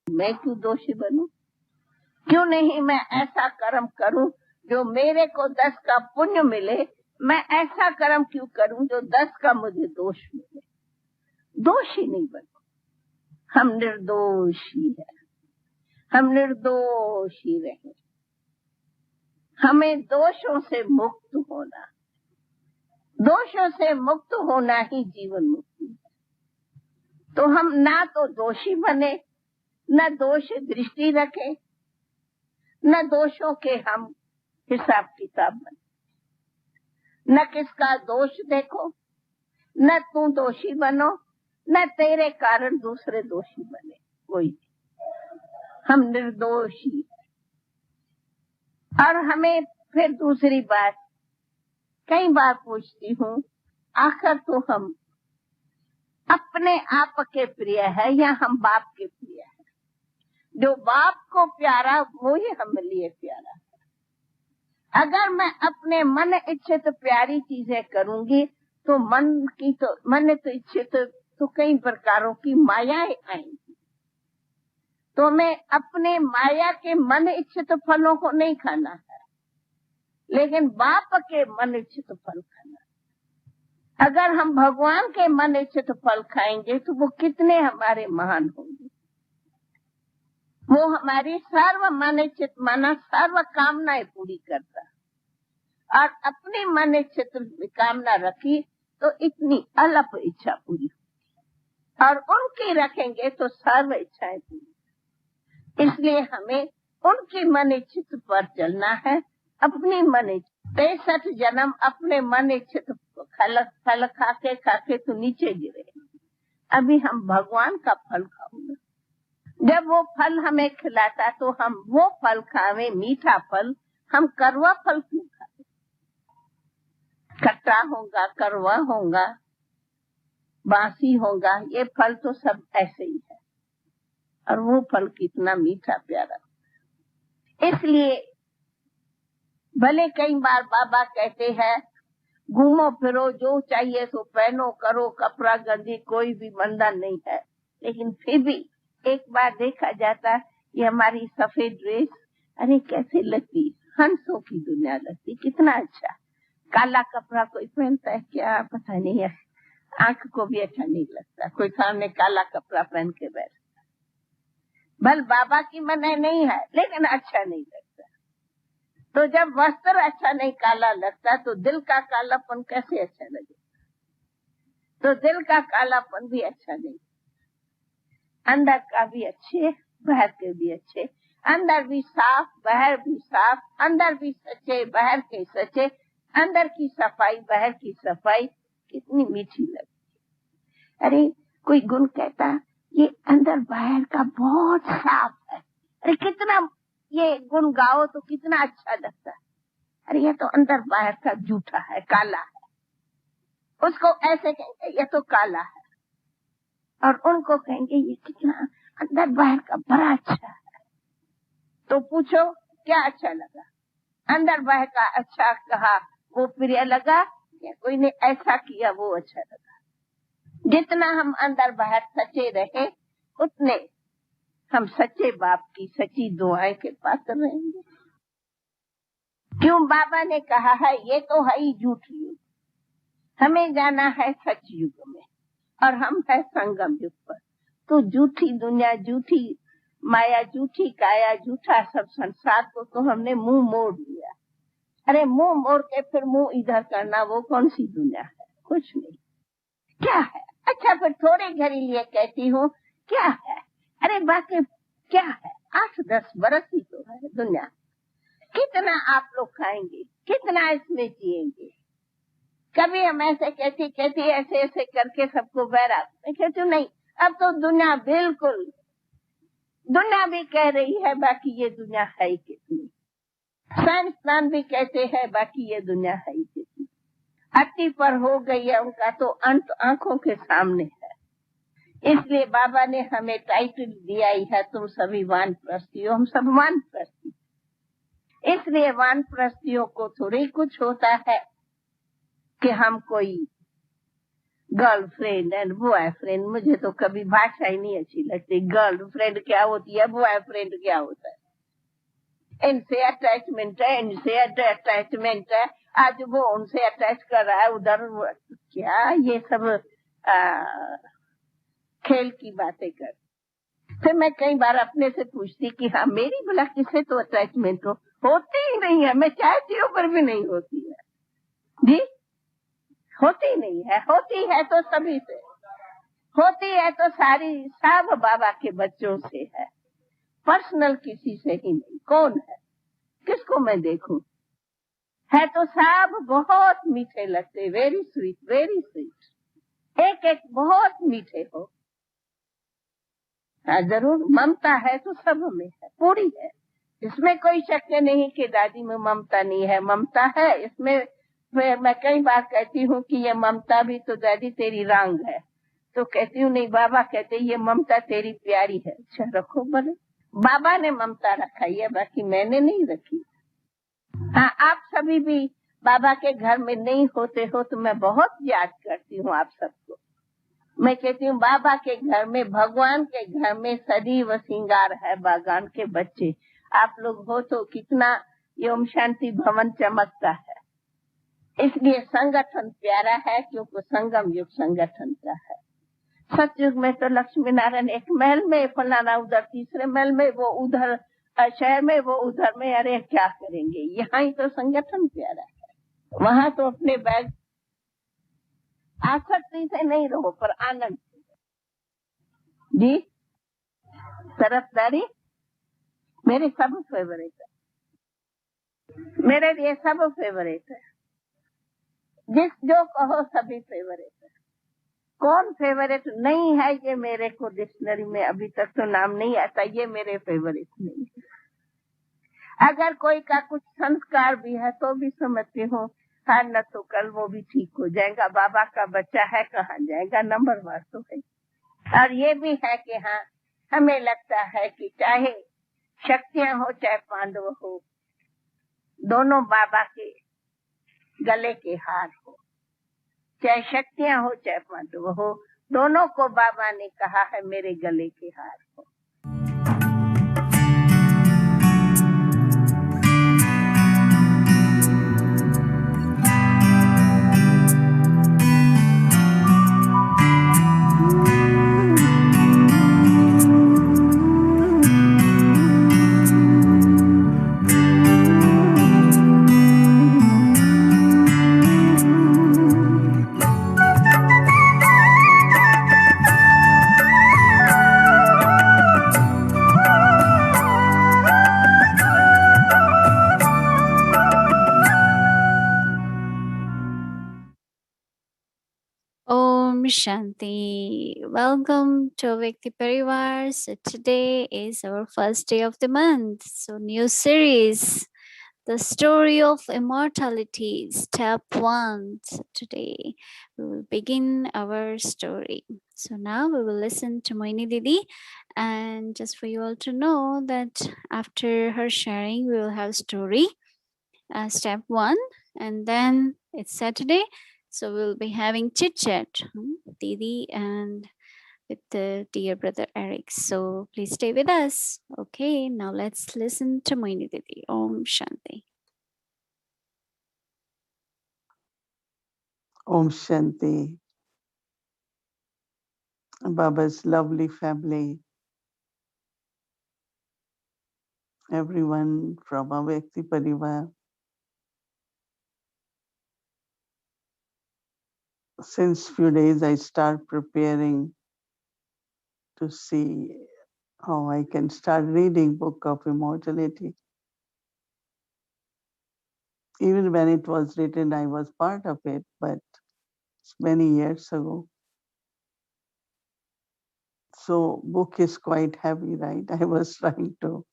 मैं क्यों दोषी बनूं? क्यों नहीं मैं ऐसा कर्म करूं जो मेरे को 10 का पुण्य मिले? मैं ऐसा कर्म क्यों करूं जो 10 का मुझे दोष मिले? दोषी नहीं बनो, हम निर्दोषी है, हम निर्दोषी रहे। हमें दोषों से मुक्त होना, दोषों से मुक्त होना ही जीवन मुक्ति है। तो हम ना तो दोषी बने, न दोष दृष्टि रखे, न दोषों के हम हिसाब किताब बने। न किसका दोष देखो, न तू दोषी बनो, न तेरे कारण दूसरे दोषी बने। कोई हम निर्दोषी। और हमें फिर दूसरी बात, कई बार पूछती हूँ, आखिर तो हम अपने आप के प्रिय है या हम बाप के प्रिय है? जो बाप को प्यारा वो ही हम लिए प्यारा है। अगर मैं अपने मन इच्छित प्यारी चीजें करूंगी तो मन इच्छित तो कई प्रकारों की मायाएं आएंगी। तो मैं अपने माया के मन इच्छित फलों को नहीं खाना है, लेकिन बाप के मन इच्छित फल खाना है। अगर हम भगवान के मन इच्छित फल खाएंगे तो वो कितने हमारे महान होंगे। वो हमारी सर्व मन इच्छित माना सर्व कामनाएं पूरी करता, और अपनी मन इच्छित कामना रखी तो इतनी अल्प इच्छा पूरी होगी, और उनकी रखेंगे तो सर्व इच्छाएं पूरी। इसलिए हमें उनकी मन इच्छित पर चलना है। अपनी मन इच्छित 63 जन्म अपने मन इच्छित फल खाके तो नीचे गिरे। अभी हम भगवान का फल खाओगे। जब वो फल हमें खिलाता तो हम वो फल खावे, मीठा फल। हम कड़वा फल क्यों खाते? खट्टा होगा, कड़वा होगा, बासी होगा, ये फल तो सब ऐसे ही है, और वो फल कितना मीठा प्यारा। इसलिए भले कई बार बाबा कहते हैं घूमो फिरो, जो चाहिए सो पहनो, करो कपड़ा गंदी, कोई भी बंधन नहीं है, लेकिन फिर भी एक बार देखा जाता ये हमारी सफेद ड्रेस, अरे कैसे लगती, हंसों की दुनिया लगती, कितना अच्छा। काला कपड़ा कोई पहनता है क्या, पता नहीं है, आंख को भी अच्छा नहीं लगता कोई सामने काला कपड़ा पहन के बैठता। भल बाबा की मना नहीं है, लेकिन अच्छा नहीं लगता। तो जब वस्त्र अच्छा नहीं काला लगता तो दिल का कालापन कैसे अच्छा लगे? तो दिल का कालापन भी अच्छा नहीं, अंदर का भी अच्छे, बाहर के भी अच्छे, अंदर भी साफ, बाहर भी साफ, अंदर भी सच्चे, बाहर के सच्चे, अंदर की सफाई, बाहर की सफाई, कितनी मीठी लगती। अरे कोई गुण कहता ये अंदर बाहर का बहुत साफ है, अरे कितना ये गुण गाओ तो कितना अच्छा लगता है। अरे ये तो अंदर बाहर का झूठा है, काला है, उसको ऐसे कहेंगे ये तो काला है, और उनको कहेंगे ये कितना अंदर बाहर का बड़ा अच्छा है। तो पूछो क्या अच्छा लगा? अंदर बाहर का अच्छा कहा वो प्रिय लगा, या कोई ने ऐसा किया वो अच्छा लगा? जितना हम अंदर बाहर सच्चे रहे उतने हम सच्चे बाप की सच्ची दुआएं के पात्र रहेंगे। क्यों बाबा ने कहा है ये तो है ही झूठ युग, हमें जाना है सच युग में, और हम है संगम युग पर। तो झूठी दुनिया, झूठी माया, झूठी काया, झूठा सब संसार को तो हमने मुंह मोड़ लिया। अरे मुंह मोड़ के फिर मुंह इधर करना, वो कौन सी दुनिया है? कुछ नहीं। क्या है? अच्छा फिर थोड़े घड़ी लिए कहती हूँ क्या है? अरे बाकी क्या है? 8-10 बरस ही तो है दुनिया। कितना आप लोग खाएंगे, कितना इसमें जिएंगे। कभी हम ऐसे कहती ऐसे ऐसे करके सबको बहरा, मैं कहती हूँ नहीं, अब तो दुनिया बिल्कुल, दुनिया भी कह रही है बाकी ये दुनिया है ही कितनी, साइंसदान भी कहते हैं बाकी ये दुनिया है ही कितनी, हट्टी पर हो गई है उनका तो अंत आंखों के सामने है। इसलिए बाबा ने हमें टाइटल दिया ही है, तुम सभी वानप्रस्थी हो, हम सब वानप्रस्थी। इसलिए वानप्रस्थियों को थोड़ी कुछ होता है कि हम कोई गर्लफ्रेंड एंड बॉयफ्रेंड, मुझे तो कभी भाषा ही नहीं अच्छी लगती। गर्लफ्रेंड क्या होती है, बॉयफ्रेंड क्या होता है, इनसे अटैचमेंट है, इनसे अटैचमेंट है, आज वो उनसे अटैच कर रहा है, उधर क्या ये सब खेल की बातें कर। फिर मैं कई बार अपने से पूछती कि हाँ मेरी भला किससे तो अटैचमेंट होती ही नहीं है, मैं चाहती हूँ पर भी नहीं होती है जी, होती नहीं है। होती है तो सभी से होती है, तो सारी सब बाबा के बच्चों से है, पर्सनल किसी से ही नहीं। कौन है, किसको मैं देखूं, है तो सब बहुत मीठे लगते, वेरी स्वीट वेरी स्वीट, एक एक बहुत मीठे हो। हाँ जरूर ममता है तो सब में है, पूरी है, इसमें कोई शक नहीं कि दादी में ममता नहीं है, ममता है इसमें। फिर मैं कई बार कहती हूँ कि ये ममता भी तो दादी तेरी रंग है, तो कहती हूँ नहीं, बाबा कहते ये ममता तेरी प्यारी है। अच्छा रखो भले, बाबा ने ममता रखाई है, बाकी मैंने नहीं रखी। हाँ आप सभी भी बाबा के घर में नहीं होते हो तो मैं बहुत याद करती हूँ आप सबको। मैं कहती हूँ बाबा के घर में, भगवान के घर में सदैव श्रृंगार है, बागान के बच्चे आप लोग हो तो कितना ये ओम शांति भवन चमकता है। इसलिए संगठन प्यारा है क्योंकि संगम युग संगठन का है। सतयुग में तो लक्ष्मी नारायण एक महल में, फलाना उधर तीसरे महल में, वो उधर शहर में, वो उधर में, अरे क्या करेंगे, यहाँ ही तो संगठन प्यारा है। वहाँ तो अपने बैग आसक्ति से नहीं रहो पर आनंद जी, तरफदारी मेरे सब फेवरेट है, मेरे लिए सब फेवरेट है, जिस जो कहो सभी फेवरेट है। कौन फेवरेट नहीं है ये मेरे को डिक्शनरी में अभी तक तो नाम नहीं आता, ये मेरे फेवरेट नहीं है। अगर कोई का कुछ संस्कार भी है तो भी समझती हूँ हाँ न तो कल वो भी ठीक हो जाएगा, बाबा का बच्चा है कहाँ जाएगा, नंबरवार तो है। और ये भी है कि हाँ हमें लगता है कि चाहे शक्तियां हो चाहे पांडव हो, दोनों बाबा के गले के हार हो, चाहे शक्तियां हो चाहे पांडव हो, दोनों को बाबा ने कहा है मेरे गले के हार हो। Om Shanti. Welcome to Vyakti Parivar. So today is our first day of the month. So new series, the story of immortality, step 1. So today we will begin our story. So now we will listen to Mohini Didi, and just for you all to know that after her sharing we will have story, step 1, and then it's Saturday. So we'll be having chit chat, Didi, and with the dear brother Eric. So please stay with us. Okay, now let's listen to Mohini Didi. Om Shanti. Om Shanti. Baba's lovely family, everyone from Avyakti Parivar. Since few days I start preparing to see how I can start reading Book of Immortality. even when it was written, I was part of it, but it's many years ago. So book is quite heavy, right? I was trying to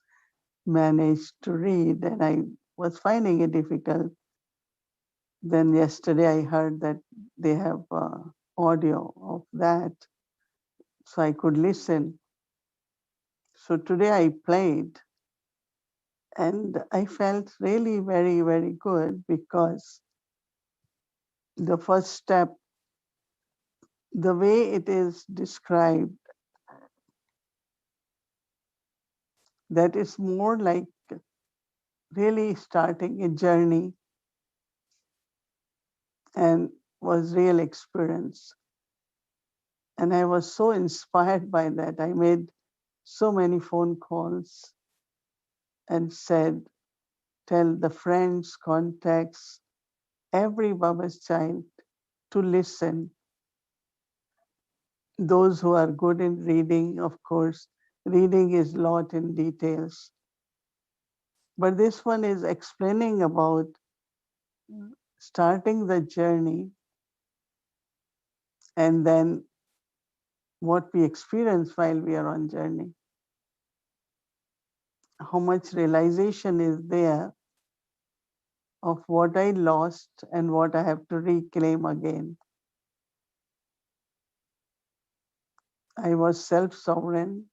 manage to read and I was finding it difficult. Then yesterday I heard that they have audio of that, so I could listen. So today I played and I felt really very, very good because the first step, the way it is described, that is more like really starting a journey and was real experience. And I was so inspired by that. I made so many phone calls and said, tell the friends, contacts, every Baba's child to listen. Those who are good in reading, of course, reading is a lot in details. But this one is explaining about starting the journey and then what we experience while we are on journey. How much realization is there of what I lost and what I have to reclaim again. I was self-sovereign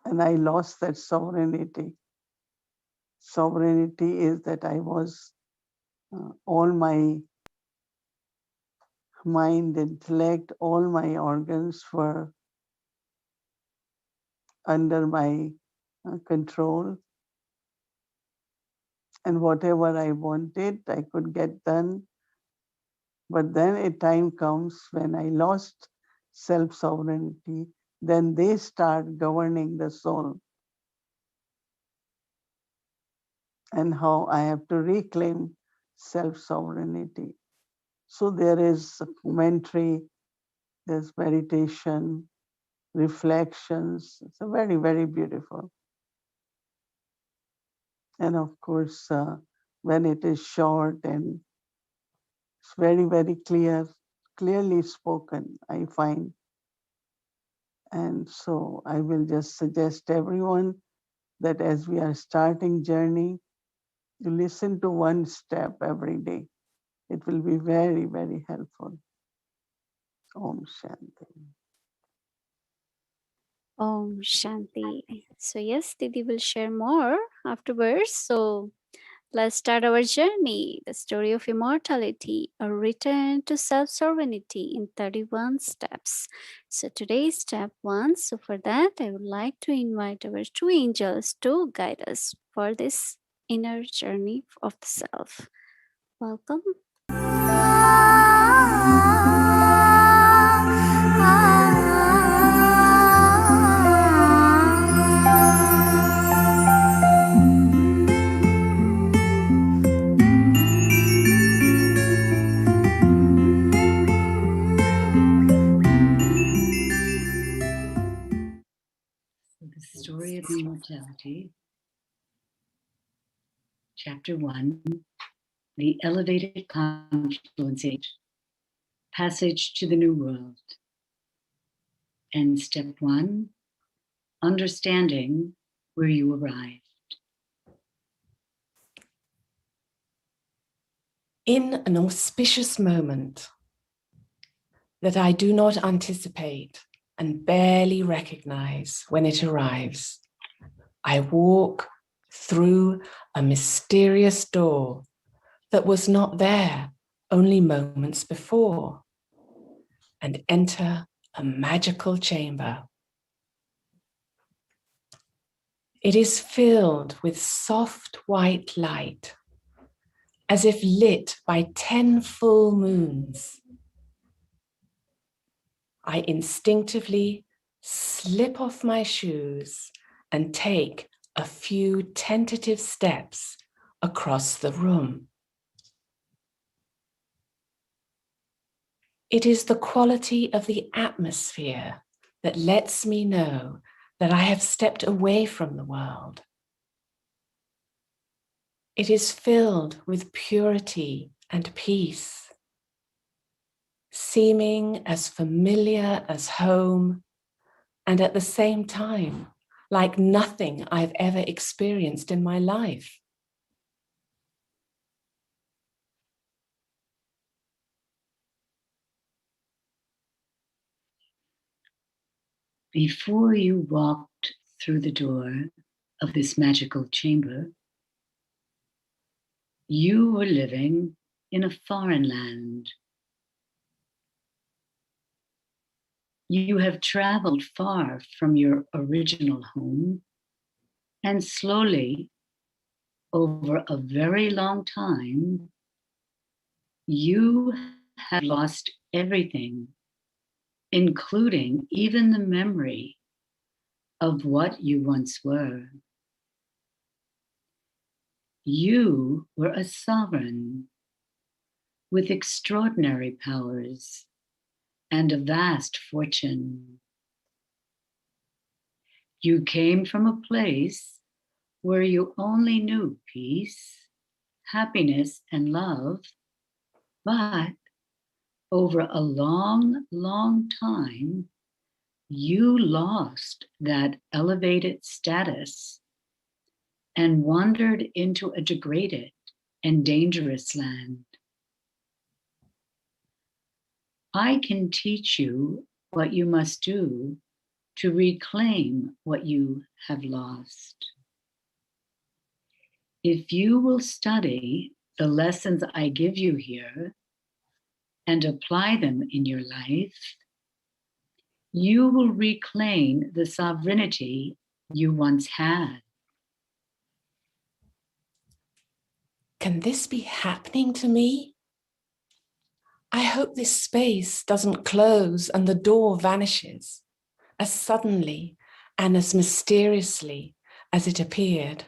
and I lost that sovereignty. Sovereignty is that I was, all my mind, intellect, all my organs were under my control. And whatever I wanted, I could get done. But then a time comes when I lost self-sovereignty, then they start governing the soul. And how I have to reclaim self-sovereignty. So there is a commentary, there's meditation, reflections. It's a very, very beautiful. And of course, when it is short and it's very, very clear, clearly spoken, I find. And so I will just suggest everyone that as we are starting journey, you listen to one step every day. It will be very, very helpful. Om Shanti. Om Shanti. So yes, Didi will share more afterwards. So let's start our journey, the story of immortality, a return to self-sovereignty in 31 steps. So today is step 1. So for that, I would like to invite our two angels to guide us for this inner journey of the self. Welcome. The Story of Immortality, Chapter 1, The Elevated Confluence Age, Passage to the New World. And Step 1, Understanding where you arrived. In an auspicious moment that I do not anticipate and barely recognize when it arrives, I walk through a mysterious door that was not there only moments before and enter a magical chamber. It is filled with soft white light, as if lit by 10 full moons. I instinctively slip off my shoes and take a few tentative steps across the room. It is the quality of the atmosphere that lets me know that I have stepped away from the world. It is filled with purity and peace, seeming as familiar as home, and at the same time, like nothing I've ever experienced in my life. Before you walked through the door of this magical chamber, you were living in a foreign land. You have traveled far from your original home, and slowly, over a very long time, you have lost everything, including even the memory of what you once were. You were a sovereign with extraordinary powers and a vast fortune. You came from a place where you only knew peace, happiness, and love, but over a long, long time, you lost that elevated status and wandered into a degraded and dangerous land. I can teach you what you must do to reclaim what you have lost. If you will study the lessons I give you here and apply them in your life, you will reclaim the sovereignty you once had. Can this be happening to me? I hope this space doesn't close and the door vanishes as suddenly and as mysteriously as it appeared.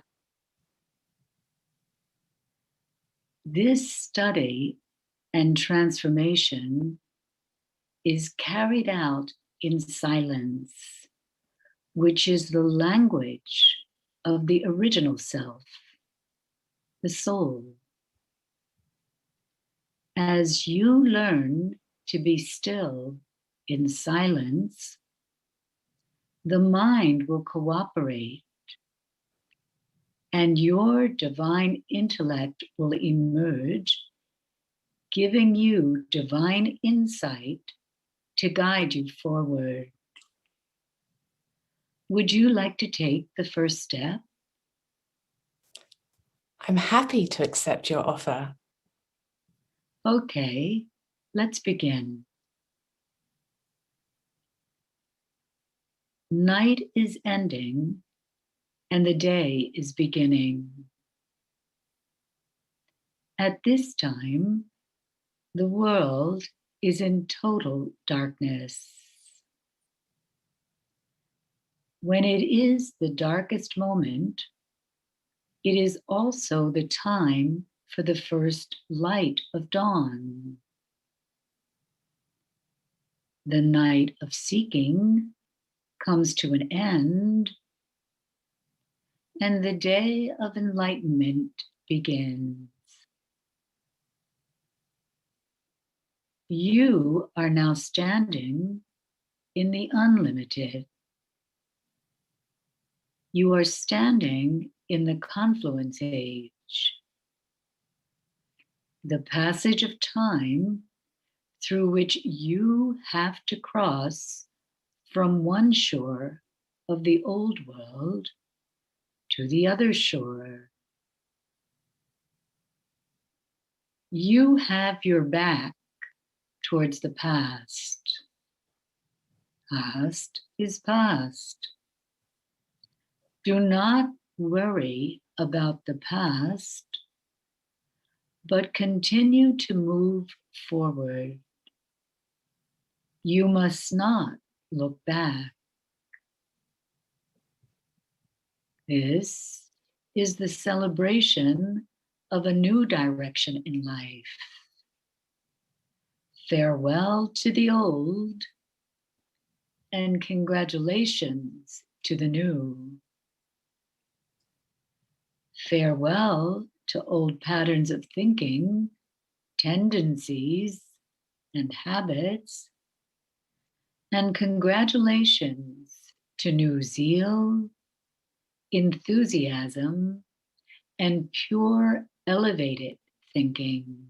This study and transformation is carried out in silence, which is the language of the original self, the soul. As you learn to be still in silence, the mind will cooperate and your divine intellect will emerge, giving you divine insight to guide you forward. Would you like to take the first step? I'm happy to accept your offer. Okay, let's begin. Night is ending and the day is beginning. At this time, the world is in total darkness. When it is the darkest moment, it is also the time for the first light of dawn. The night of seeking comes to an end, and the day of enlightenment begins. You are now standing in the unlimited. You are standing in the confluence age, the passage of time through which you have to cross from one shore of the old world to the other shore. You have your back towards the past. Past is past. Do not worry about the past, but continue to move forward. You must not look back. This is the celebration of a new direction in life. Farewell to the old, and congratulations to the new. Farewell to old patterns of thinking, tendencies, and habits. And congratulations to new zeal, enthusiasm, and pure elevated thinking.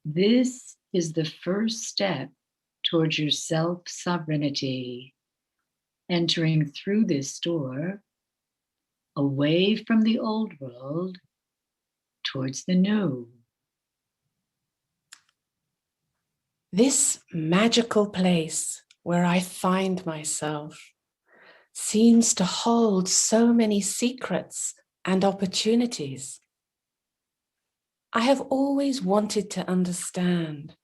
This is the first step towards your self-sovereignty, entering through this door, away from the old world, towards the new. This magical place where I find myself seems to hold so many secrets and opportunities. I have always wanted to understand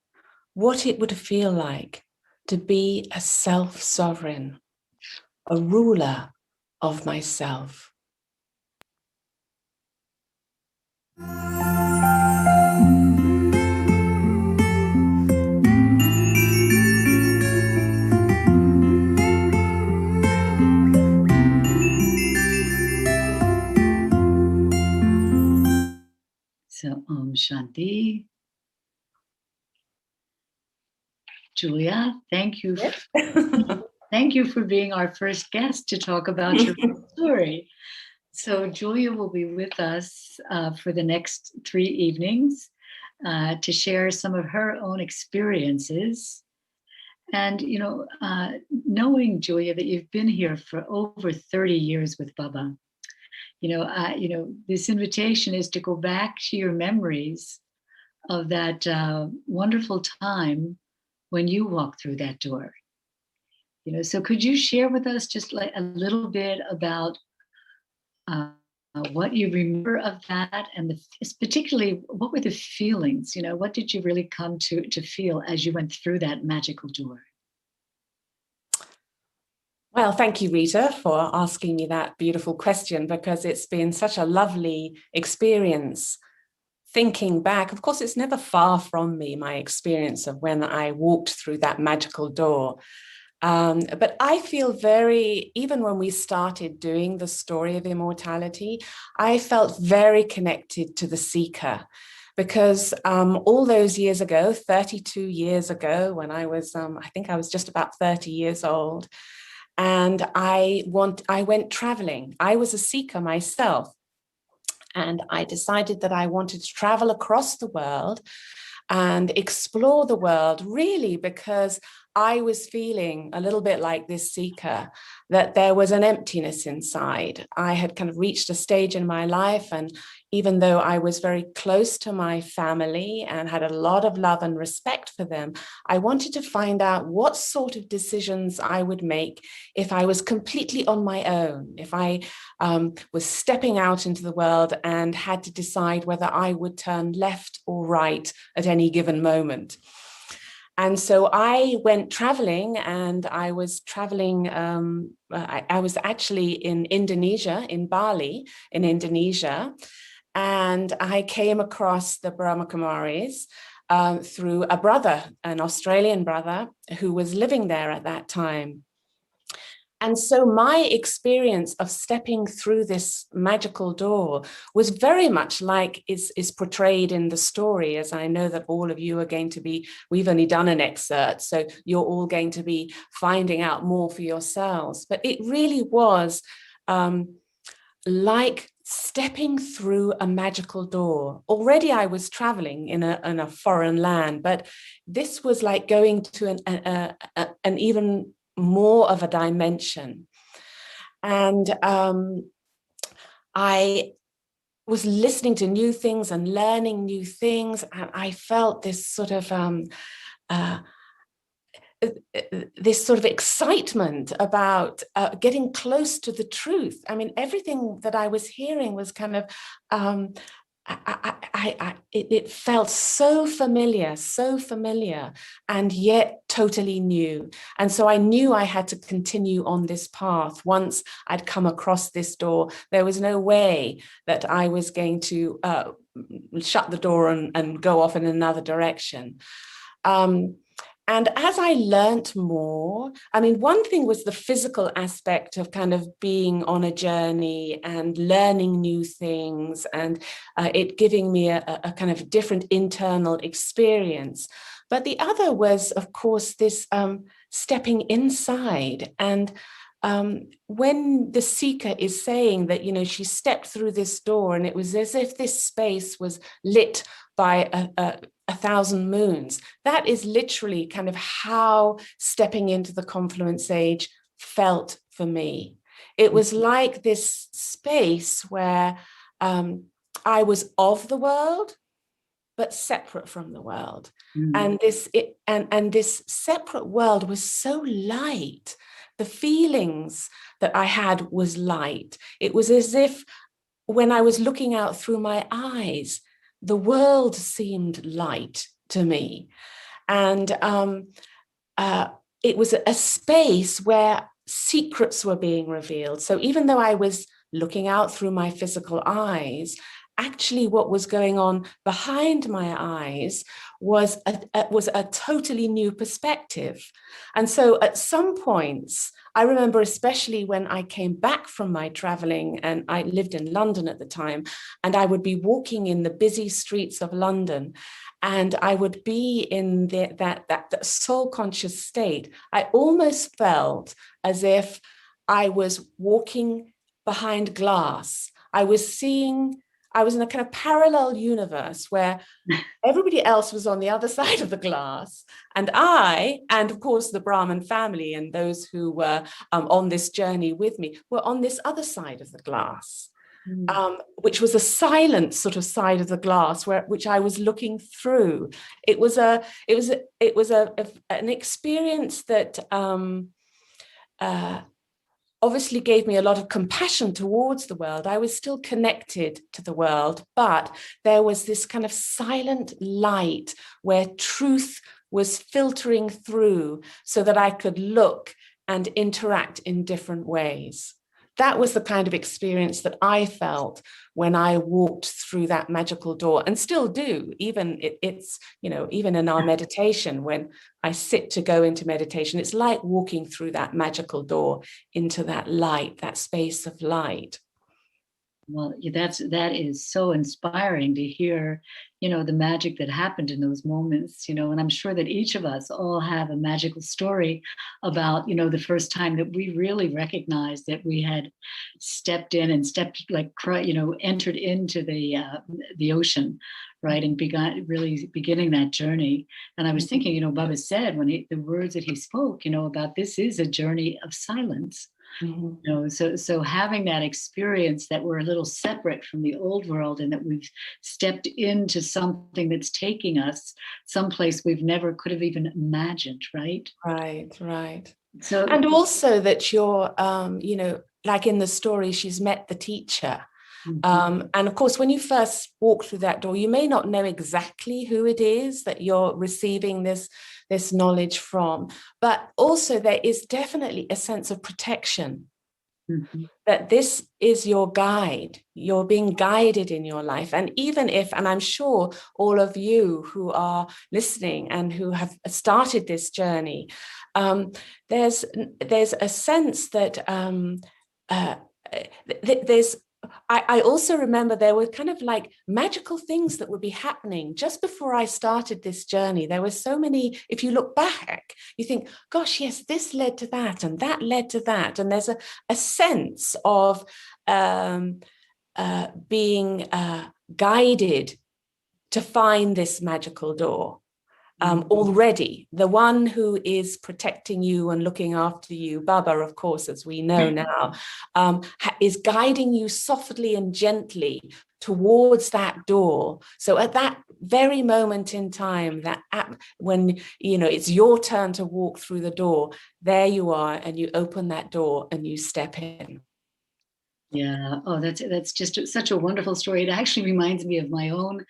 what it would feel like to be a self-sovereign, a ruler of myself. So Shanti. Julia, thank you. Thank you for being our first guest to talk about your story. So Julia will be with us for the next 3 evenings to share some of her own experiences. And, knowing, Julia, that you've been here for over 30 years with Baba, this invitation is to go back to your memories of that wonderful time when you walked through that door. So could you share with us just like a little bit about what you remember of that, and particularly what were the feelings? What did you really come to feel as you went through that magical door? Well, thank you, Rita, for asking me that beautiful question, because it's been such a lovely experience thinking back. Of course, it's never far from me, my experience of when I walked through that magical door. But I feel even when we started doing the story of immortality, I felt very connected to the seeker, because all those years ago, 32 years ago, when I was, I think I was just about 30 years old, and I went traveling. I was a seeker myself, and I decided that I wanted to travel across the world and explore the world, really because I was feeling a little bit like this seeker, that there was an emptiness inside. I had kind of reached a stage in my life, and even though I was very close to my family and had a lot of love and respect for them, I wanted to find out what sort of decisions I would make if I was completely on my own, if I was stepping out into the world and had to decide whether I would turn left or right at any given moment. And so I went traveling, and I was traveling, I was actually in Indonesia, in Bali, in Indonesia, and I came across the Brahma Kumaris through a brother, an Australian brother, who was living there at that time. And so my experience of stepping through this magical door was very much like is portrayed in the story, as I know that all of you are going to be, we've only done an excerpt, so you're all going to be finding out more for yourselves. But it really was like stepping through a magical door. Already I was traveling in a foreign land, but this was like going to an even more of a dimension. And I was listening to new things and learning new things, and I felt this sort of excitement about getting close to the truth. I mean, everything that I was hearing was kind of it felt so familiar, and yet totally new. And so I knew I had to continue on this path. Once I'd come across this door, there was no way that I was going to shut the door and go off in another direction. And as I learnt more, I mean, one thing was the physical aspect of kind of being on a journey and learning new things, and it giving me a kind of different internal experience. But the other was, of course, this stepping inside. And when the seeker is saying that, you know, she stepped through this door and it was as if this space was lit by a 1,000 moons, that is literally kind of how stepping into the confluence age felt for me. It was like this space where I was of the world, but separate from the world. And this separate world was so light. The feelings that I had was light. It was as if when I was looking out through my eyes, the world seemed light to me. And it was a space where secrets were being revealed. So even though I was looking out through my physical eyes, actually what was going on behind my eyes was a totally new perspective. And so at some points, I remember, especially when I came back from my traveling, and I lived in London at the time, and I would be walking in the busy streets of London, and I would be in that soul conscious state. I almost felt as if I was walking behind glass. I was in a kind of parallel universe where everybody else was on the other side of the glass, and I, and of course the Brahmin family and those who were on this journey with me, were on this other side of the glass, which was a silent sort of side of the glass which I was looking through. It was an experience that obviously gave me a lot of compassion towards the world. I was still connected to the world, but there was this kind of silent light where truth was filtering through so that I could look and interact in different ways. That was the kind of experience that I felt when I walked through that magical door, and still do. Even it's, you know, even in our meditation, when I sit to go into meditation, it's like walking through that magical door into that light, that space of light. Well, that is so inspiring to hear, you know, the magic that happened in those moments, you know, and I'm sure that each of us all have a magical story about, you know, the first time that we really recognized that we had stepped in and entered into the ocean, right, and beginning that journey. And I was thinking, you know, Baba said the words that he spoke, you know, about this is a journey of silence. You know, so having that experience that we're a little separate from the old world, and that we've stepped into something that's taking us someplace we've never could have even imagined, right? Right. So, and also that you're, you know, like in the story, she's met the teacher. And of course, when you first walk through that door, you may not know exactly who it is that you're receiving this knowledge from, but also there is definitely a sense of protection, that this is your guide. You're being guided in your life. And even if, and I'm sure all of you who are listening and who have started this journey, there's a sense that I also remember there were kind of like magical things that would be happening just before I started this journey. There were so many, if you look back, you think, gosh, yes, this led to that and that led to that. And there's a sense of being guided to find this magical door. Already, the one who is protecting you and looking after you, Baba, of course, as we know now, is guiding you softly and gently towards that door. So at that very moment in time, when, you know, it's your turn to walk through the door, there you are, and you open that door and you step in. Yeah. Oh, that's just such a wonderful story. It actually reminds me of my own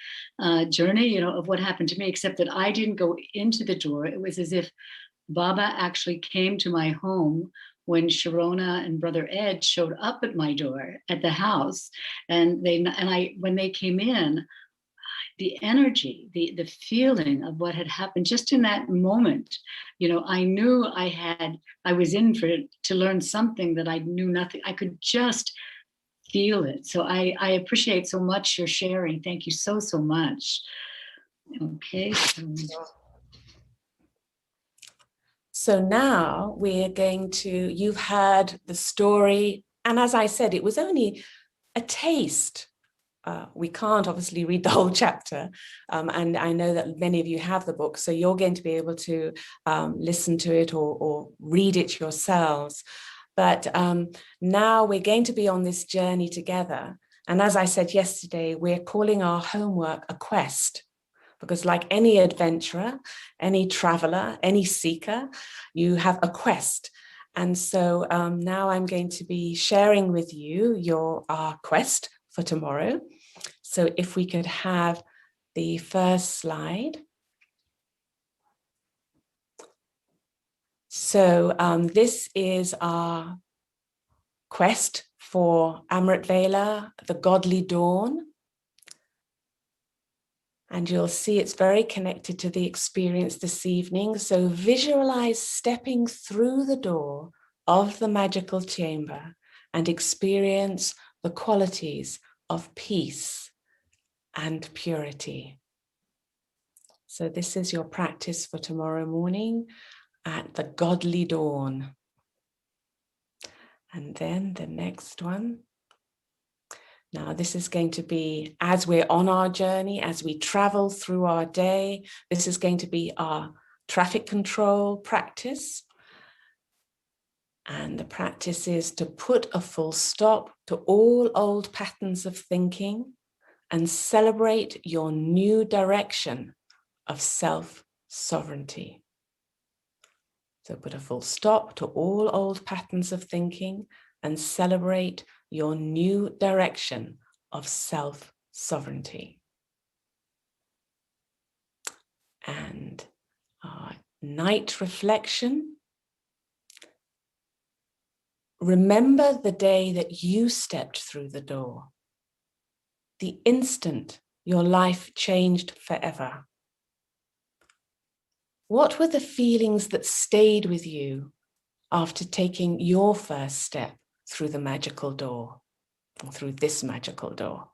journey, you know, of what happened to me, except that I didn't go into the door. It was as if Baba actually came to my home when Sharona and Brother Ed showed up at my door at the house. And when they came in, the energy, the feeling of what had happened just in that moment. I knew I was in to learn something that I knew nothing. I could just feel it. So I appreciate so much your sharing. Thank you so much. Okay. So now you've heard the story. And as I said, it was only a taste. We can't obviously read the whole chapter. And I know that many of you have the book, so you're going to be able to listen to it or read it yourselves. But now we're going to be on this journey together. And as I said yesterday, we're calling our homework a quest. Because like any adventurer, any traveler, any seeker, you have a quest. And so now I'm going to be sharing with you our quest for tomorrow. So if we could have the first slide. So this is our quest for Amrit Vela, the godly dawn. And you'll see it's very connected to the experience this evening. So visualize stepping through the door of the magical chamber and experience the qualities of peace and purity. So this is your practice for tomorrow morning at the godly dawn. And then the next one. Now, this is going to be as we're on our journey, as we travel through our day. This is going to be our traffic control practice. And the practice is to put a full stop to all old patterns of thinking and celebrate your new direction of self-sovereignty. So put a full stop to all old patterns of thinking and celebrate your new direction of self-sovereignty. And our night reflection. Remember the day that you stepped through the door, the instant your life changed forever. What were the feelings that stayed with you after taking your first step through the magical door, or through this magical door?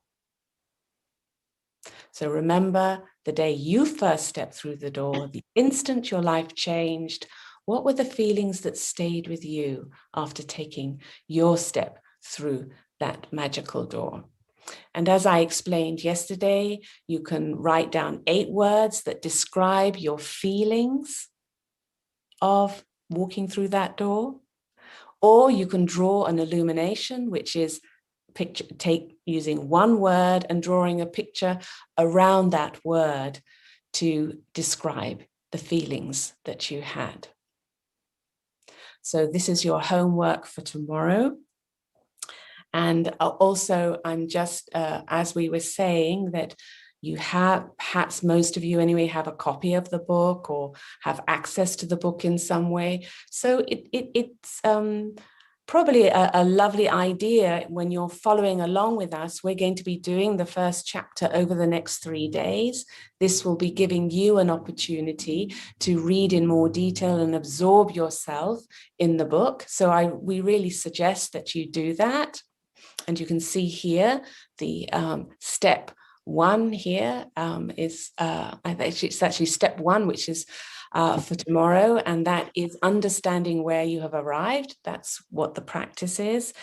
So remember the day you first stepped through the door, the instant your life changed. What were the feelings that stayed with you after taking your step through that magical door? And as I explained yesterday, you can write down 8 words that describe your feelings of walking through that door. Or you can draw an illumination, which is using 1 word and drawing a picture around that word to describe the feelings that you had. So this is your homework for tomorrow. And also, I'm just, as we were saying, that you have, perhaps most of you anyway, have a copy of the book or have access to the book in some way. So it's probably a lovely idea when you're following along with us. We're going to be doing the first chapter over the next 3 days. This will be giving you an opportunity to read in more detail and absorb yourself in the book. So we really suggest that you do that. And you can see here the step 1 here is, it's actually step 1, which is for tomorrow, and that is understanding where you have arrived. That's what the practice is.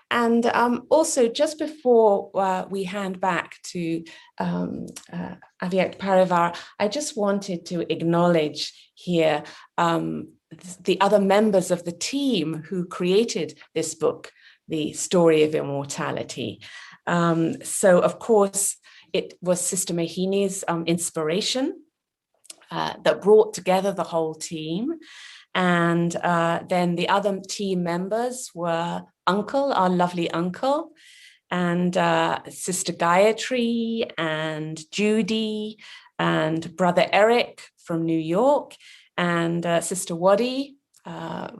And also, just before we hand back to Avyakt Parivar, I just wanted to acknowledge here the other members of the team who created this book, The Story of Immortality. So, of course, it was Sister Mohini's inspiration that brought together the whole team. And then the other team members were Uncle, our lovely Uncle, and Sister Gayatri, and Judy, and Brother Eric from New York, and Sister Wadi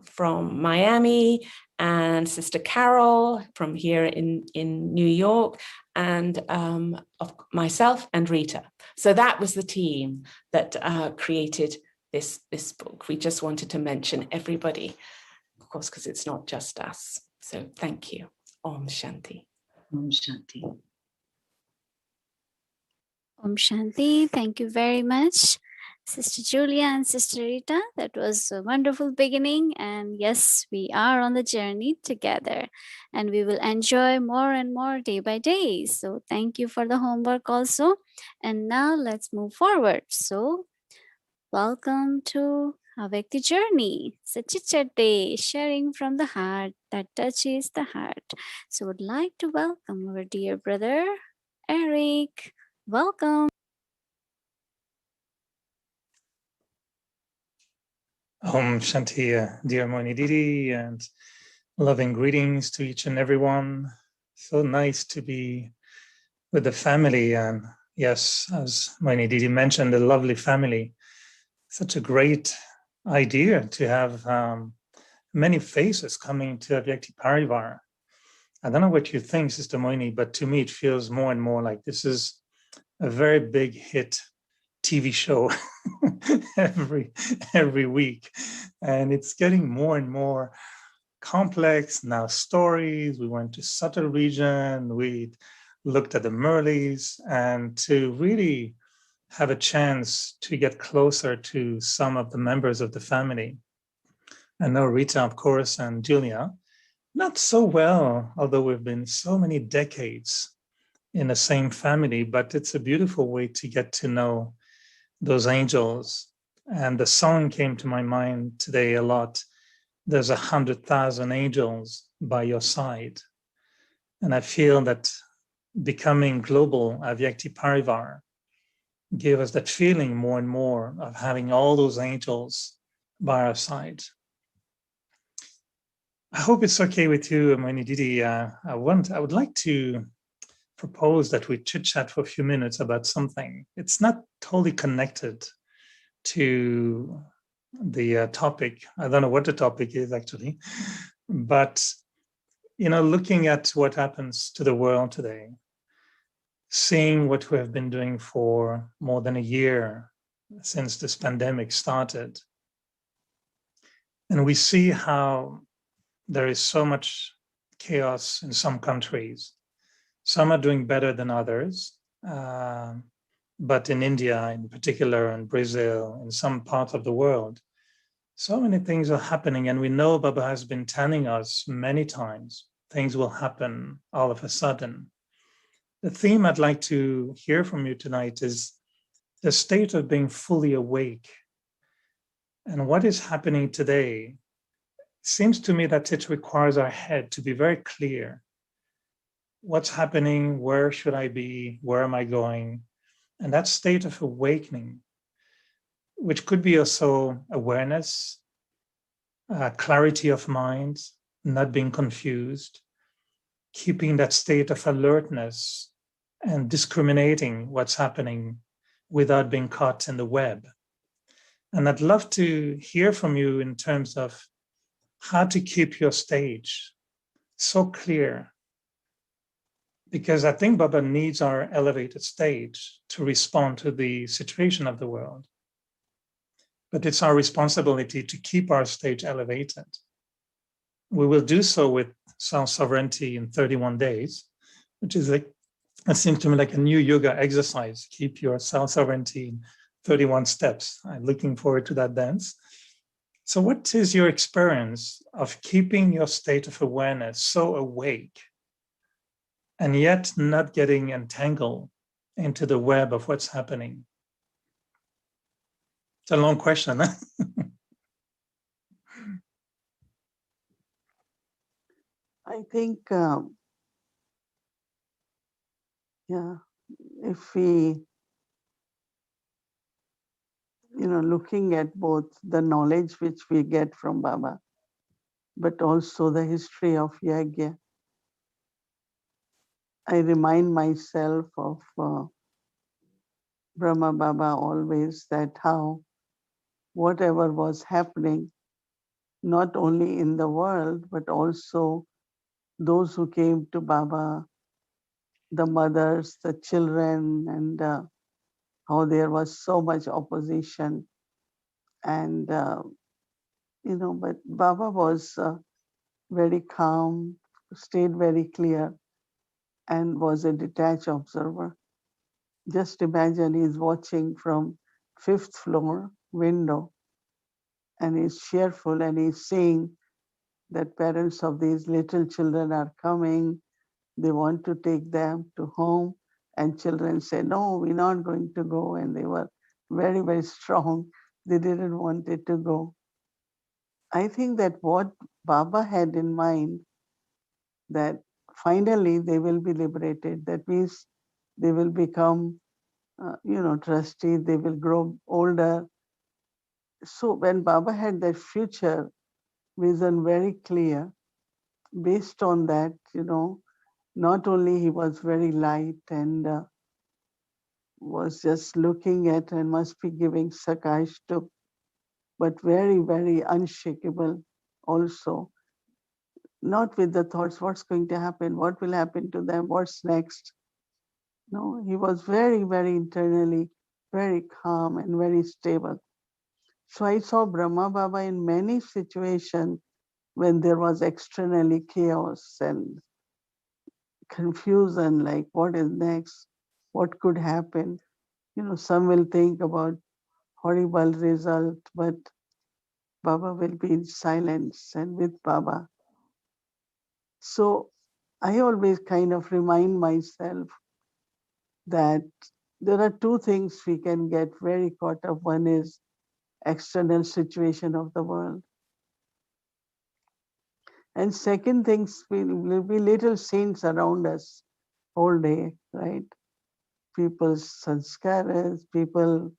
from Miami, and Sister Carol from here in New York, and of myself and Rita. So that was the team that created this book. We just wanted to mention everybody, of course, because it's not just us. So thank you. Om Shanti. Om Shanti. Om Shanti. Thank you very much, Sister Julia and Sister Rita. That was a wonderful beginning. And yes, we are on the journey together and we will enjoy more and more day by day. So thank you for the homework also. And now let's move forward. So welcome to Avekti Journey. It's a Chitchat day, sharing from the heart that touches the heart. So would like to welcome our dear brother, Eric. Welcome. Om Shanti, dear Mohini Didi, and loving greetings to each and everyone. So nice to be with the family. And yes, as Mohini Didi mentioned, a lovely family. Such a great idea to have many faces coming to Avyakti Parivar. I don't know what you think, Sister Mohini, but to me it feels more and more like this is a very big hit TV show every week, and it's getting more and more complex now. Stories. We went to Subtle region. We looked at the Murleys, and to really have a chance to get closer to some of the members of the family. I know Rita, of course, and Julia, not so well, although we've been so many decades in the same family, but it's a beautiful way to get to know those angels. And the song came to my mind today a lot. There's 100,000 angels by your side. And I feel that becoming global Avyakti Parivar gave us that feeling more and more of having all those angels by our side. I hope it's okay with you, Mohini Didi. I would like to propose that we chit-chat for a few minutes about something. It's not totally connected to the topic. I don't know what the topic is actually, but looking at what happens to the world today, seeing what we have been doing for more than a year since this pandemic started, and we see how there is so much chaos in some countries. Some are doing better than others, but in India in particular, and Brazil, in some parts of the world, so many things are happening. And we know Baba has been telling us many times, things will happen all of a sudden. The theme I'd like to hear from you tonight is the state of being fully awake. And what is happening today seems to me that it requires our head to be very clear. What's happening? Where should I be? Where am I going? And that state of awakening, which could be also awareness, clarity of mind, not being confused, keeping that state of alertness and discriminating what's happening without being caught in the web. And I'd love to hear from you in terms of how to keep your stage so clear, because I think Baba needs our elevated stage to respond to the situation of the world. But it's our responsibility to keep our stage elevated. We will do so with self-sovereignty in 31 days, which is it seems to me like a new yoga exercise. Keep your self-sovereignty in 31 steps. I'm looking forward to that dance. So what is your experience of keeping your state of awareness so awake and yet not getting entangled into the web of what's happening? It's a long question. Huh? I think, if we, looking at both the knowledge which we get from Baba, but also the history of Yagya, I remind myself of Brahma Baba always, that how whatever was happening, not only in the world, but also those who came to Baba, the mothers, the children, and how there was so much opposition. And, but Baba was very calm, stayed very clear, and was a detached observer. Just imagine he's watching from fifth floor window, and he's cheerful, and he's seeing that parents of these little children are coming. They want to take them to home, and children say, no, we're not going to go. And they were very, very strong. They didn't want it to go. I think that what Baba had in mind, that finally they will be liberated. That means they will become, trustee, they will grow older. So when Baba had that future vision very clear, based on that, not only he was very light and was just looking at and must be giving Sakash to, but very, very unshakable also. Not with the thoughts, what's going to happen? What will happen to them? What's next? No, he was very, very internally very calm and very stable. So I saw Brahma Baba in many situations when there was externally chaos and confusion, like what is next? What could happen? Some will think about horrible result, but Baba will be in silence and with Baba. So I always kind of remind myself that there are two things we can get very caught up. One is external situation of the world. And second things will be little saints around us all day, right? People's sanskaras, people,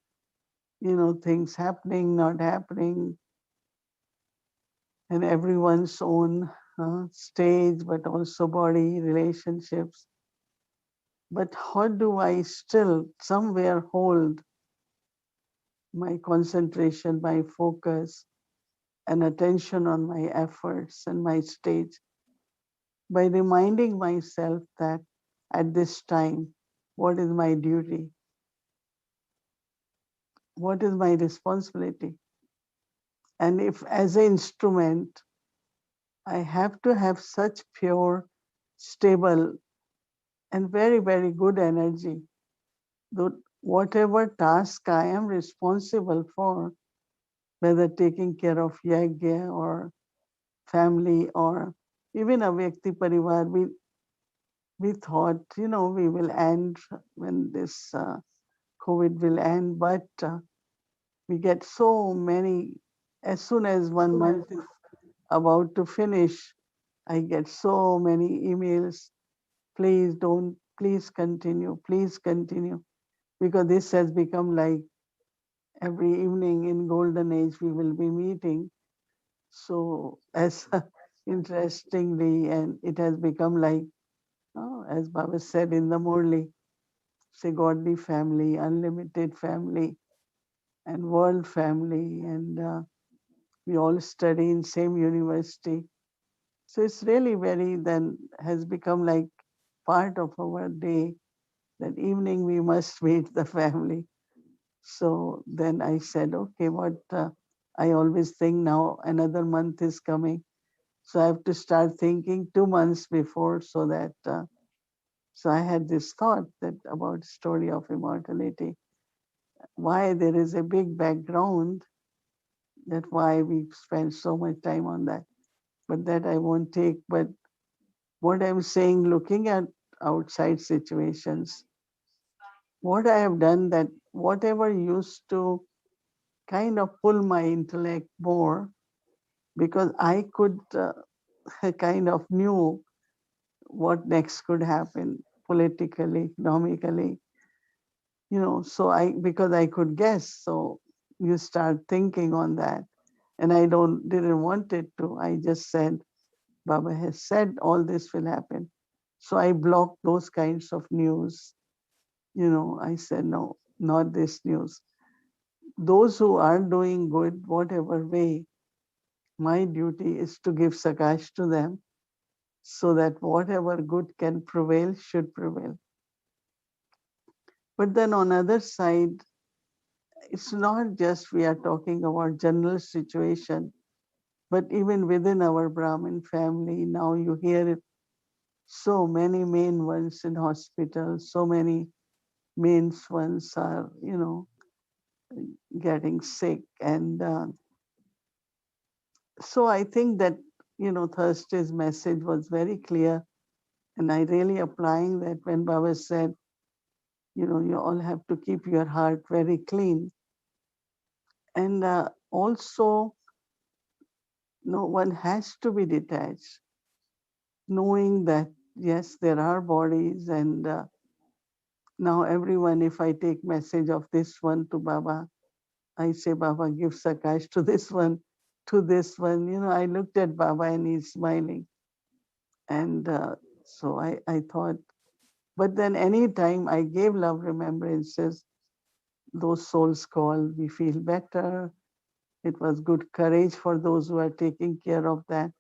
things happening, not happening, and everyone's own stage, but also body, relationships. But how do I still somewhere hold my concentration, my focus, and attention on my efforts and my stage by reminding myself that at this time, what is my duty? What is my responsibility? And if as an instrument, I have to have such pure, stable, and very, very good energy, that whatever task I am responsible for, whether taking care of yagya or family or even a Vyakti Parivar, we thought, we will end when this COVID will end, but we get so many, as soon as 1 month is about to finish, I get so many emails, please continue, because this has become like every evening in golden age we will be meeting. So as interestingly, and it has become like, as Baba said in the Murli, say godly family, unlimited family, and world family, and we all study in same university. So it's really very then has become like part of our day. That evening we must meet the family. So then I said, okay, what I always think now another month is coming. So I have to start thinking 2 months before, so that, so I had this thought that about story of immortality, why there is a big background, that why we spend so much time on that. But that I won't take. But what I'm saying, looking at outside situations, what I have done, that whatever used to kind of pull my intellect more, because I could kind of knew what next could happen politically, economically, so because I could guess, so you start thinking on that. And I didn't want it to. I just said, Baba has said all this will happen. So I blocked those kinds of news. I said, no, not this news. Those who are doing good, whatever way, my duty is to give sakash to them so that whatever good can prevail should prevail. But then on other side, it's not just we are talking about general situation, but even within our Brahmin family, now you hear it, so many main ones in hospitals, so many main ones are, getting sick. And so I think that, Thursday's message was very clear. And I really applying that when Baba said, you all have to keep your heart very clean. And also, no one has to be detached, knowing that, yes, there are bodies. And now everyone, if I take message of this one to Baba, I say, Baba, give Sakash to this one, to this one. I looked at Baba and he's smiling. And so I thought, but then anytime I gave love remembrances, those souls called, we feel better. It was good courage for those who are taking care of that.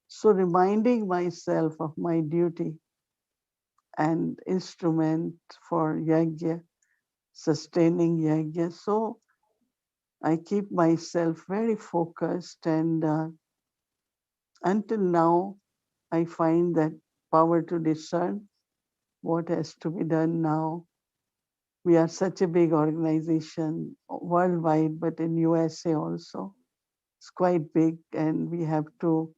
So reminding myself of my duty and instrument for yajna, sustaining yajna. So I keep myself very focused, and until now, I find that power to discern what has to be done now. We are such a big organization worldwide, but in USA also, it's quite big, and we have to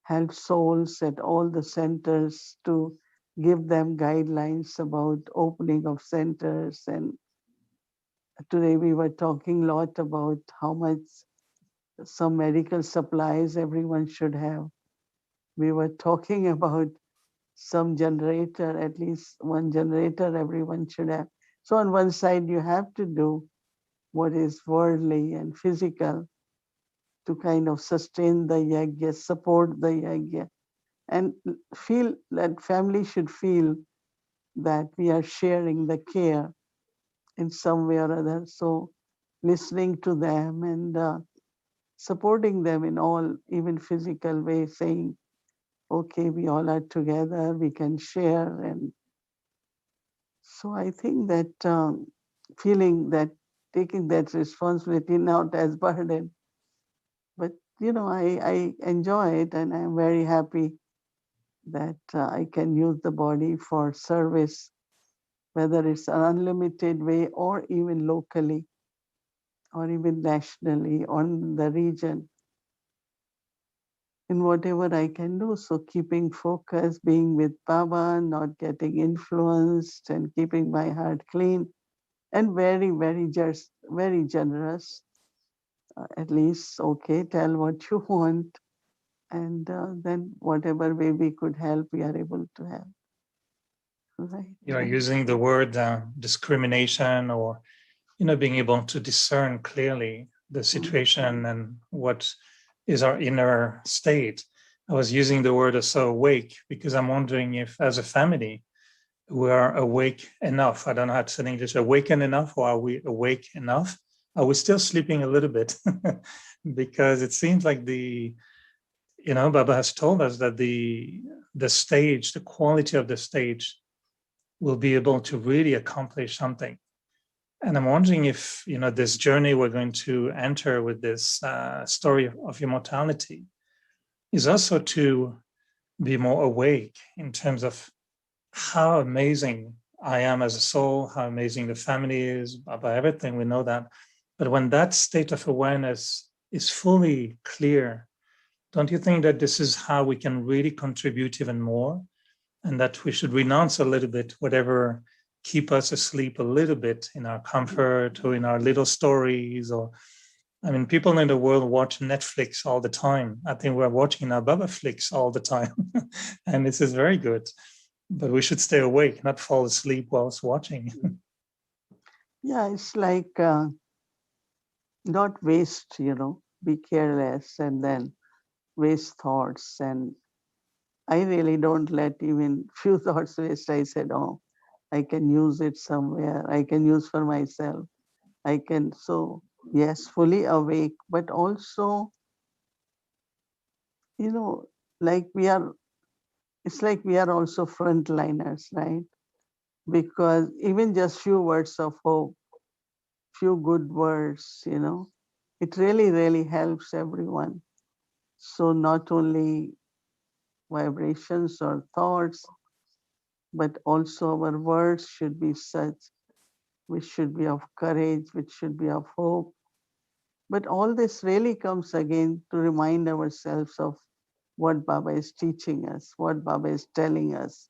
help souls at all the centers to give them guidelines about opening of centers. And today we were talking a lot about how much some medical supplies everyone should have. We were talking about some generator, at least one generator everyone should have. So on one side, you have to do what is worldly and physical to kind of sustain the yajna, support the yajna, and feel that family should feel that we are sharing the care in some way or other. So listening to them and supporting them in all, even physical ways, saying, okay, we all are together, we can share. And so I think that feeling that taking that responsibility not as burden, but I enjoy it, and I'm very happy that I can use the body for service, whether it's an unlimited way or even locally or even nationally on the region, in whatever I can do. So keeping focus, being with Baba, not getting influenced, and keeping my heart clean, and very, very just, very generous. At least, okay, tell what you want, and then whatever way we could help, we are able to help. Right. You are using the word discrimination, or being able to discern clearly the situation and what is our inner state. I was using the word also awake because I'm wondering if, as a family, we are awake enough. I don't know how to say in English, awaken enough, or are we awake enough? Are we still sleeping a little bit? Because it seems like Baba has told us that the stage, the quality of the stage, will be able to really accomplish something. And I'm wondering if, this journey we're going to enter with this story of immortality is also to be more awake in terms of how amazing I am as a soul, how amazing the family is, about everything, we know that. But when that state of awareness is fully clear, don't you think that this is how we can really contribute even more? And that we should renounce a little bit whatever keep us asleep a little bit in our comfort or in our little stories. Or, people in the world watch Netflix all the time. I think we're watching our Baba flicks all the time. And this is very good. But we should stay awake, not fall asleep whilst watching. Yeah, it's like not waste, be careless and then waste thoughts. And I really don't let even few thoughts waste. I said, oh, I can use it somewhere. I can use for myself. I can, so yes, fully awake, but also you know, like we are, it's like we are also frontliners, right? Because even just few words of hope, few good words, you know, it really, really helps everyone. So not only vibrations or thoughts, but also our words should be such, which should be of courage, which should be of hope. But all this really comes again to remind ourselves of what Baba is teaching us, what Baba is telling us.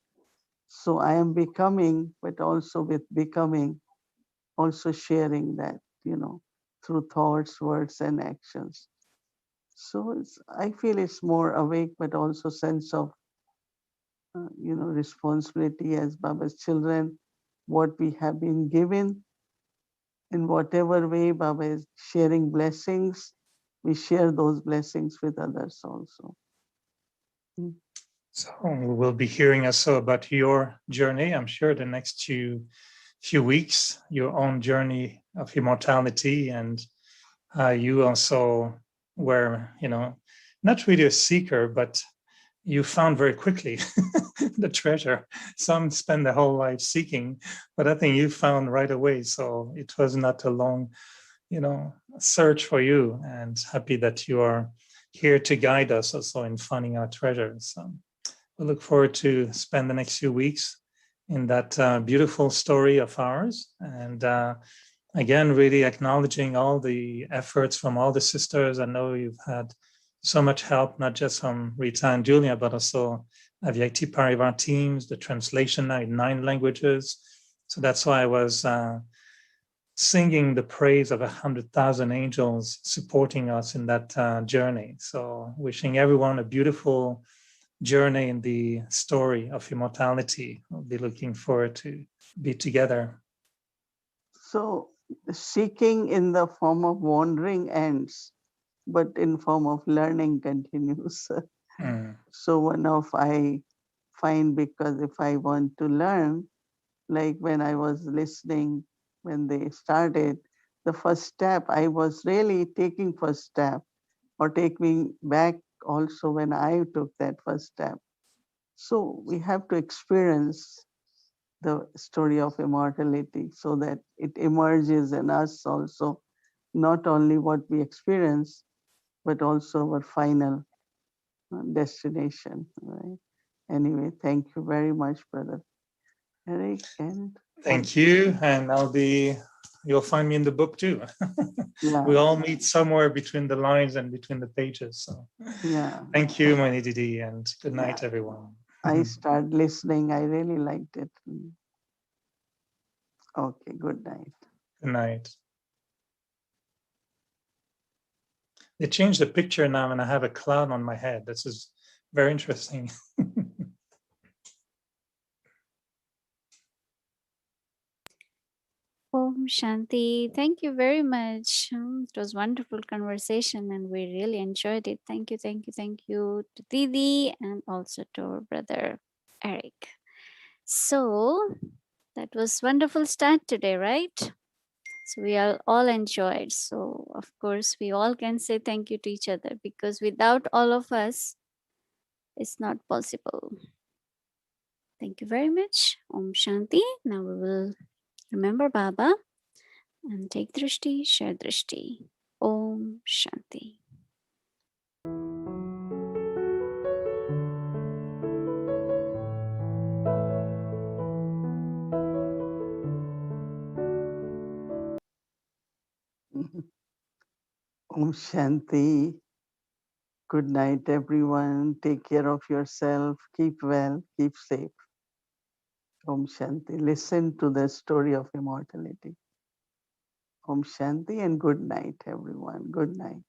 So I am becoming, but also with becoming, also sharing that, you know, through thoughts, words, and actions. So I feel it's more awake, but also sense of, you know, responsibility as Baba's children, what we have been given in whatever way Baba is sharing blessings, we share those blessings with others also. Mm. So we will be hearing also about your journey. I'm sure the next few weeks, your own journey of immortality, and you also were, you know, not really a seeker, but you found very quickly the treasure. Some spend their whole life seeking, but I think you found right away. So it was not a long, you know, search for you. And happy that you are here to guide us also in finding our treasures. So we look forward to spend the next few weeks in that beautiful story of ours. And again, really acknowledging all the efforts from all the sisters. I know you've had so much help, not just from Rita and Julia, but also Avyakti Parivar teams, the translation now in 9 languages. So that's why I was singing the praise of 100,000 angels supporting us in that journey. So wishing everyone a beautiful journey in the story of immortality. I'll be looking forward to be together. So seeking in the form of wandering ends, but in form of learning continues. So one of I find, because if I want to learn, like when I was listening, when they started, the first step, I was really taking first step or taking back also when I took that first step. So we have to experience the story of immortality so that it emerges in us also, not only what we experience, but also our final destination, right? Anyway, thank you very much, Brother Eric. And thank you. And you'll find me in the book too. yeah, We all meet somewhere between the lines and between the pages. So yeah, thank you, Mohini Didi, and good night, yeah. everyone. I started listening. I really liked it. Okay, good night. Good night. They changed the picture now and I have a cloud on my head. This is very interesting. Om Shanti. Thank you very much. It was wonderful conversation and we really enjoyed it. Thank you, thank you, thank you to Didi and also to our brother Eric. So that was wonderful start today, right? So we all enjoyed. So of course we all can say thank you to each other because without all of us, it's not possible. Thank you very much. Om Shanti. Now we will remember Baba and take drishti, share drishti. Om Shanti. Om Shanti. Good night, everyone. Take care of yourself. Keep well. Keep safe. Om Shanti. Listen to the story of immortality. Om Shanti and good night, everyone. Good night.